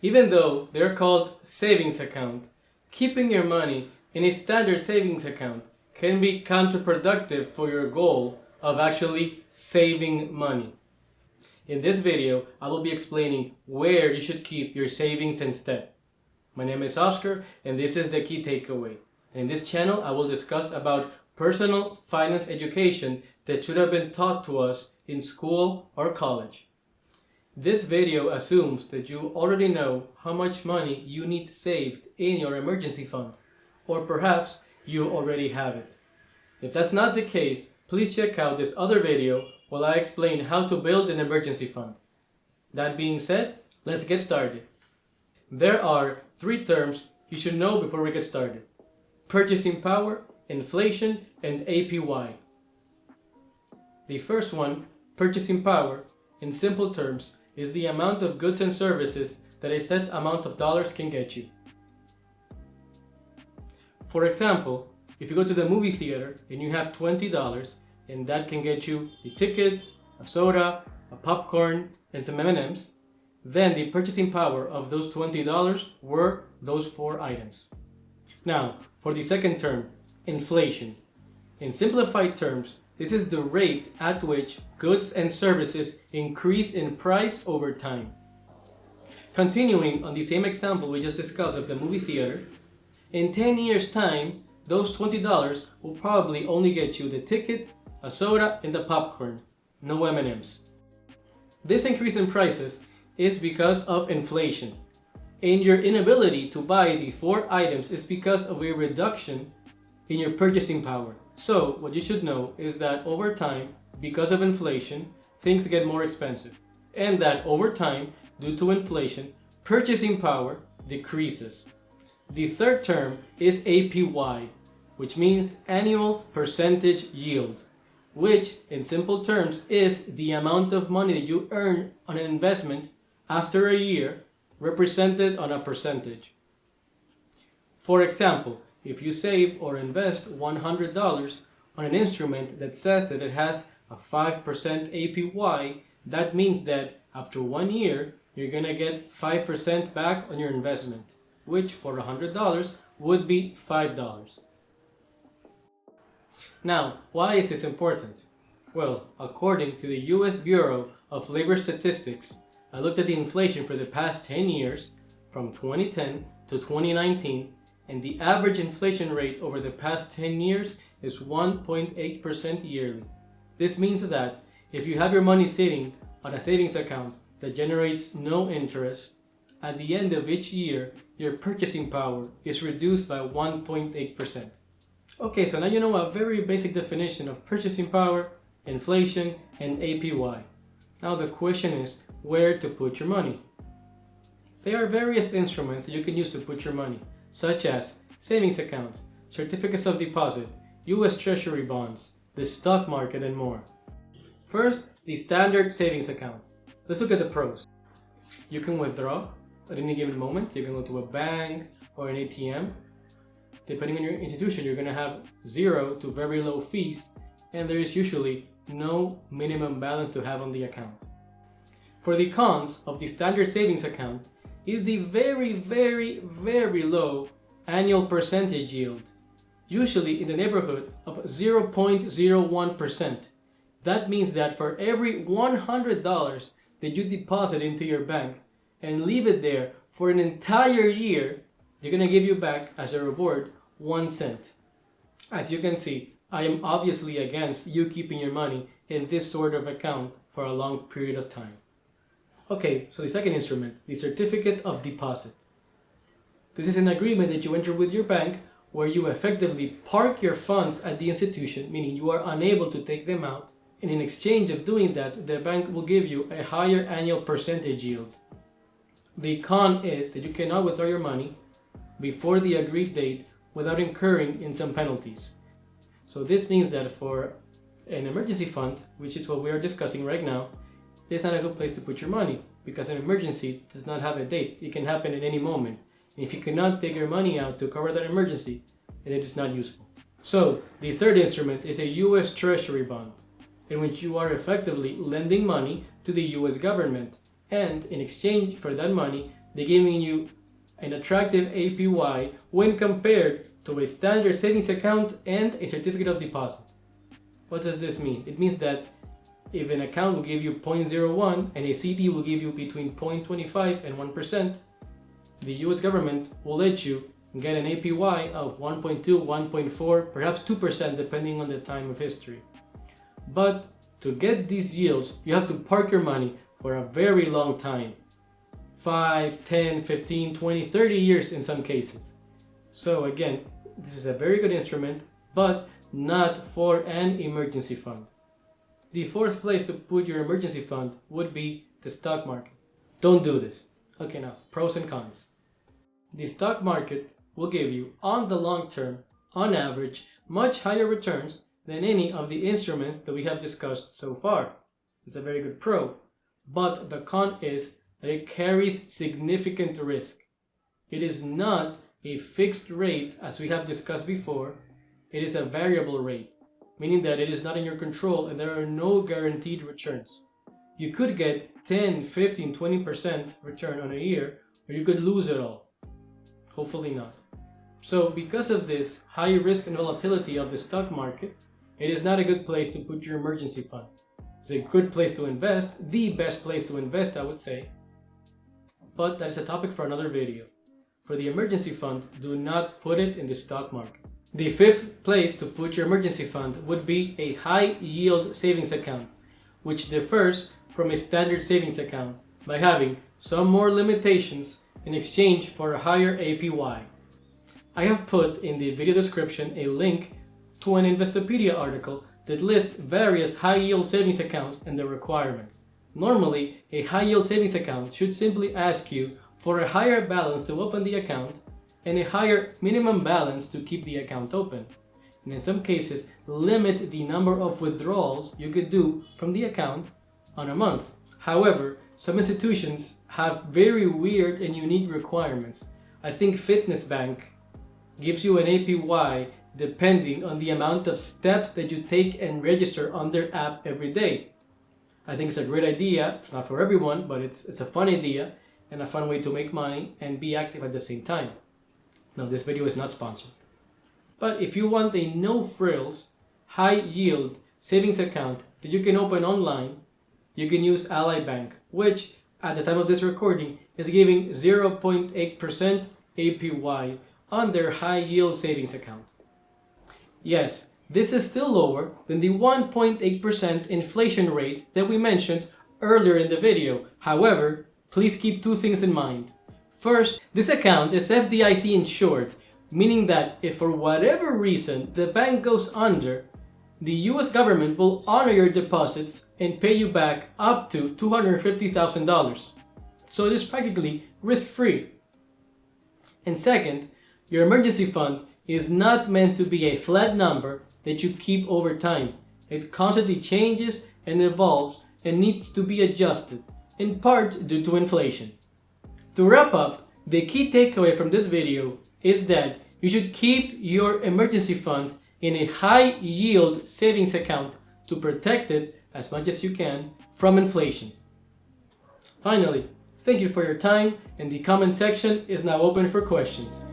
Even though they're called savings account, keeping your money in a standard savings account can be counterproductive for your goal of actually saving money. In this video, I will be explaining where you should keep your savings instead. My name is Oscar and this is the key takeaway. And in this channel, I will discuss about personal finance education that should have been taught to us in school or college. This video assumes that you already know how much money you need saved in your emergency fund, or perhaps you already have it. If that's not the case, please check out this other video while I explain how to build an emergency fund. That being said, let's get started. There are three terms you should know before we get started: purchasing power, inflation, and APY. The first one, purchasing power, in simple terms, is the amount of goods and services that a set amount of dollars can get you. For example, if you go to the movie theater and you have $20 and that can get you a ticket, a soda, a popcorn, and some M&Ms, then the purchasing power of those $20 were those four items. Now, for the second term, inflation. In simplified terms, this is the rate at which goods and services increase in price over time. Continuing on the same example we just discussed of the movie theater, in 10 years' time, those $20 will probably only get you the ticket, a soda, and the popcorn, no M&Ms. This increase in prices is because of inflation, and your inability to buy the four items is because of a reduction in your purchasing power. So what you should know is that over time, because of inflation, things get more expensive, and that over time, due to inflation, purchasing power decreases. The third term is APY, which means annual percentage yield, which in simple terms is the amount of money that you earn on an investment after a year, represented on a percentage. For example, if you save or invest $100 on an instrument that says that it has a 5% APY, that means that after 1 year, you're gonna get 5% back on your investment, which for $100 would be $5. Now, why is this important? Well, according to the US Bureau of Labor Statistics, I looked at the inflation for the past 10 years, from 2010 to 2019, and the average inflation rate over the past 10 years is 1.8% yearly. This means that if you have your money sitting on a savings account that generates no interest, at the end of each year, your purchasing power is reduced by 1.8%. Okay, so now you know a very basic definition of purchasing power, inflation, and APY. Now the question is where to put your money. There are various instruments that you can use to put your money, such as savings accounts, certificates of deposit, US Treasury bonds, the stock market, and more. First, the standard savings account. Let's look at the pros. You can withdraw at any given moment. You can go to a bank or an ATM. Depending on your institution, you're going to have 0 to very low fees, and there is usually no minimum balance to have on the account. For the cons of the standard savings account is the very low annual percentage yield, usually in the neighborhood of 0.01%. That means that for every $100 that you deposit into your bank and leave it there for an entire year, they're going to give you back as a reward 1 cent. As you can see, I am obviously against you keeping your money in this sort of account for a long period of time. Okay, so the second instrument, the certificate of deposit. This is an agreement that you enter with your bank where you effectively park your funds at the institution, meaning you are unable to take them out, and in exchange of doing that, the bank will give you a higher annual percentage yield. The con is that you cannot withdraw your money before the agreed date without incurring in some penalties. So this means that for an emergency fund, which is what we are discussing right now, it's not a good place to put your money because an emergency does not have a date. It can happen at any moment. And if you cannot take your money out to cover that emergency, then it is not useful. So the third instrument is a US Treasury bond, in which you are effectively lending money to the US government, and in exchange for that money, they're giving you an attractive APY when compared to a standard savings account and a certificate of deposit. What does this mean? It means that if an account will give you 0.01 and a CD will give you between 0.25 and 1%, the US government will let you get an APY of 1.2, 1.4, perhaps 2% depending on the time of history. But to get these yields, you have to park your money for a very long time. 5, 10, 15, 20, 30 years in some cases. So again, this is a very good instrument, but not for an emergency fund. The fourth place to put your emergency fund would be the stock market. Don't do this. Okay, now, pros and cons. The stock market will give you, on the long term, on average, much higher returns than any of the instruments that we have discussed so far. It's a very good pro. But the con is that it carries significant risk. It is not a fixed rate as we have discussed before. It is a variable rate, meaning that it is not in your control and there are no guaranteed returns. You could get 10, 15, 20% return on a year, or you could lose it all. Hopefully not. So because of this high risk and volatility of the stock market, it is not a good place to put your emergency fund. It's a good place to invest, the best place to invest, I would say. But that is a topic for another video. For the emergency fund, do not put it in the stock market. The fifth place to put your emergency fund would be a high yield savings account, which differs from a standard savings account by having some more limitations in exchange for a higher APY. I have put in the video description a link to an Investopedia article that lists various high yield savings accounts and their requirements. Normally, a high yield savings account should simply ask you for a higher balance to open the account and a higher minimum balance to keep the account open, and in some cases limit the number of withdrawals you could do from the account on a month. However, some institutions have very weird and unique requirements. I think Fitness Bank gives you an APY depending on the amount of steps that you take and register on their app every day. I think it's a great idea. It's not for everyone, but it's a fun idea and a fun way to make money and be active at the same time. Now, this video is not sponsored. But if you want a no-frills, high-yield savings account that you can open online, you can use Ally Bank, which at the time of this recording is giving 0.8% APY on their high-yield savings account. Yes, this is still lower than the 1.8% inflation rate that we mentioned earlier in the video. However, please keep two things in mind. First, this account is FDIC insured, meaning that if for whatever reason the bank goes under, the US government will honor your deposits and pay you back up to $250,000. So it is practically risk-free. And second, your emergency fund is not meant to be a flat number that you keep over time. It constantly changes and evolves and needs to be adjusted, in part due to inflation. To wrap up, the key takeaway from this video is that you should keep your emergency fund in a high-yield savings account to protect it as much as you can from inflation. Finally, thank you for your time, and the comment section is now open for questions.